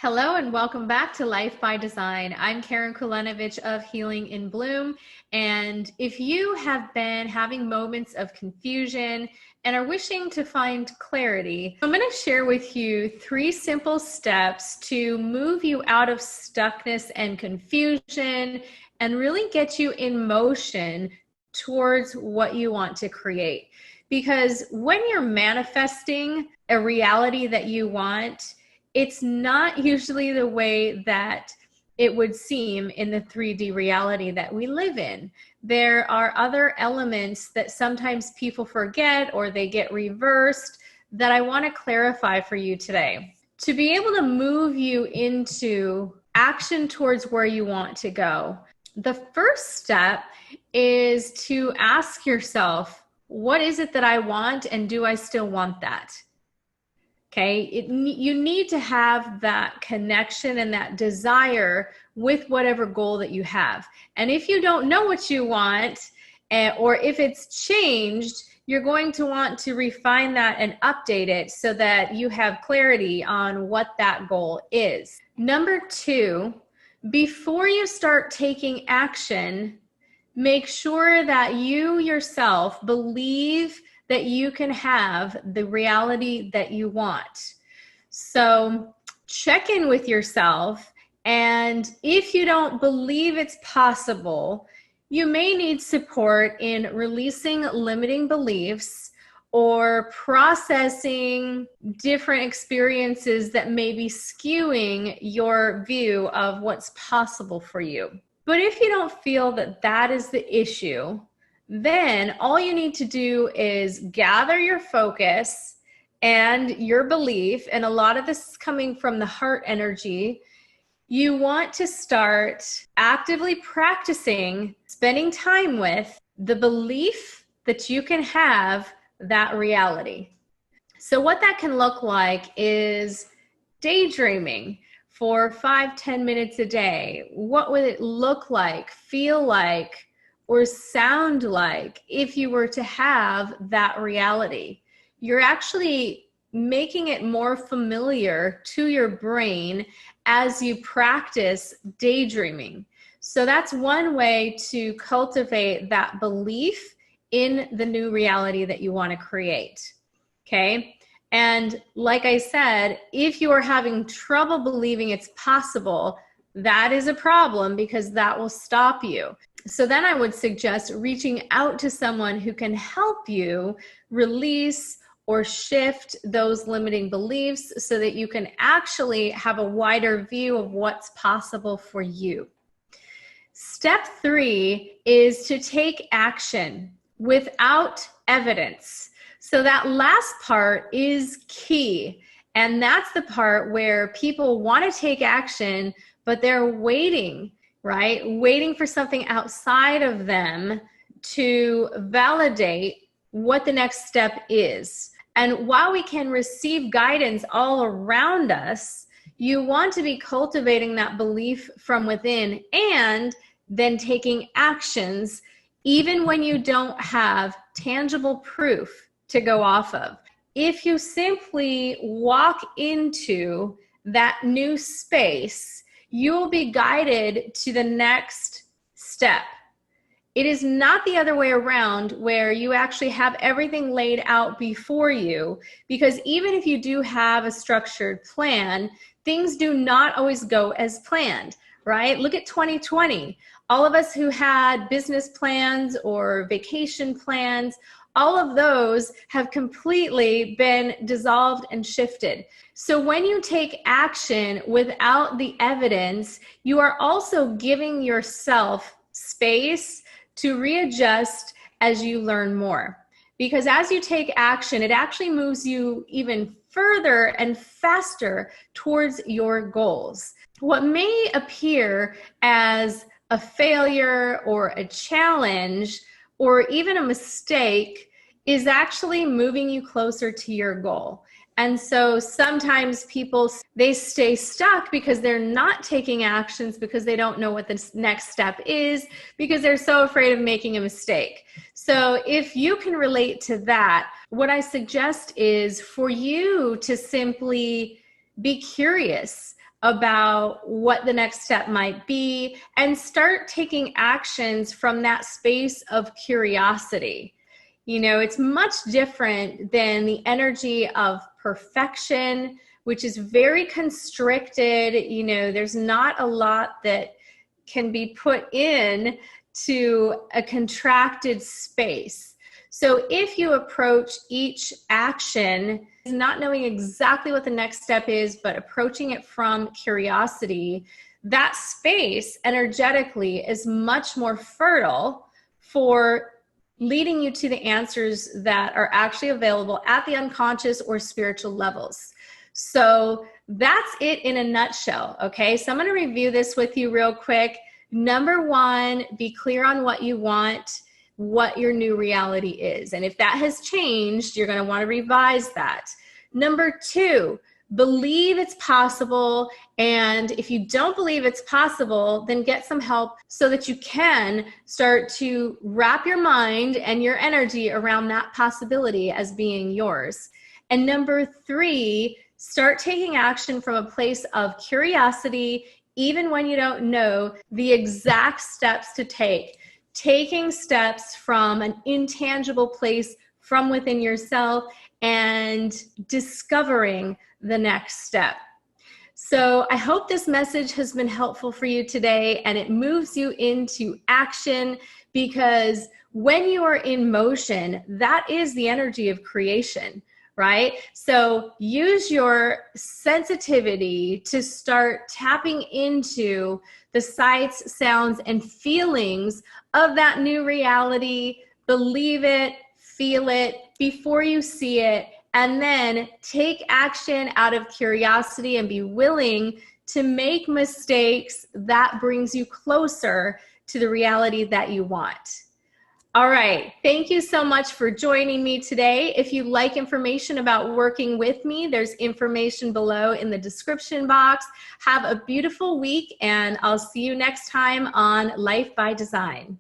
Hello and welcome back to Life by Design. I'm Karyn of Healing in Bloom. And if you have been having moments of confusion and are wishing to find clarity, I'm going to share with you 3 simple steps to move you out of stuckness and confusion and really get you in motion towards what you want to create. Because when you're manifesting a reality that you want, it's not usually the way that it would seem in the 3D reality that we live in. There are other elements that sometimes people forget or they get reversed that I want to clarify for you today. To be able to move you into action towards where you want to go, the first step is to ask yourself, what is it that I want and do I still want that? Okay, you need to have that connection and that desire with whatever goal that you have. And if you don't know what you want, or if it's changed, you're going to want to refine that and update it so that you have clarity on what that goal is. Number 2, before you start taking action, make sure that you yourself believe that you can have the reality that you want. So check in with yourself, and if you don't believe it's possible, you may need support in releasing limiting beliefs or processing different experiences that may be skewing your view of what's possible for you. But if you don't feel that that is the issue, then all you need to do is gather your focus and your belief, and a lot of this is coming from the heart energy. You want to start actively practicing spending time with the belief that you can have that reality. So what that can look like is daydreaming for 5-10 minutes a day. What would it look like, feel like, or sound like if you were to have that reality? You're actually making it more familiar to your brain as you practice daydreaming. So that's one way to cultivate that belief in the new reality that you want to create. Okay? And like I said, if you are having trouble believing it's possible, that is a problem because that will stop you. So then I would suggest reaching out to someone who can help you release or shift those limiting beliefs so that you can actually have a wider view of what's possible for you. Step 3 is to take action without evidence. So that last part is key. And that's the part where people want to take action, but they're waiting, right? Waiting for something outside of them to validate what the next step is. And while we can receive guidance all around us, you want to be cultivating that belief from within and then taking actions even when you don't have tangible proof to go off of. If you simply walk into that new space, you'll be guided to the next step. It is not the other way around where you actually have everything laid out before you, because even if you do have a structured plan, things do not always go as planned, right? Look at 2020. All of us who had business plans or vacation plans, all of those have completely been dissolved and shifted. So when you take action without the evidence, you are also giving yourself space to readjust as you learn more. Because as you take action, it actually moves you even further and faster towards your goals. What may appear as a failure or a challenge or even a mistake is actually moving you closer to your goal. And so sometimes people, they stay stuck because they're not taking actions because they don't know what the next step is, because they're so afraid of making a mistake. So if you can relate to that, what I suggest is for you to simply be curious about what the next step might be and start taking actions from that space of curiosity. You know, it's much different than the energy of perfection, which is very constricted. You know, there's not a lot that can be put in to a contracted space. So if you approach each action not knowing exactly what the next step is, but approaching it from curiosity, that space energetically is much more fertile for leading you to the answers that are actually available at the unconscious or spiritual levels. So that's it in a nutshell, okay? So I'm going to review this with you real quick. Number one, be clear on what you want, what your new reality is. And if that has changed, you're going to want to revise that. Number two, believe it's possible. And if you don't believe it's possible, then get some help so that you can start to wrap your mind and your energy around that possibility as being yours. And number three, start taking action from a place of curiosity, even when you don't know the exact steps to take. Taking steps from an intangible place from within yourself and discovering the next step. So I hope this message has been helpful for you today and it moves you into action, because when you are in motion, that is the energy of creation, right? So use your sensitivity to start tapping into the sights, sounds, and feelings of that new reality. Believe it, feel it before you see it, and then take action out of curiosity and be willing to make mistakes. That brings you closer to the reality that you want. All right, thank you so much for joining me today. If you'd like information about working with me, there's information below in the description box. Have a beautiful week, and I'll see you next time on Life by Design.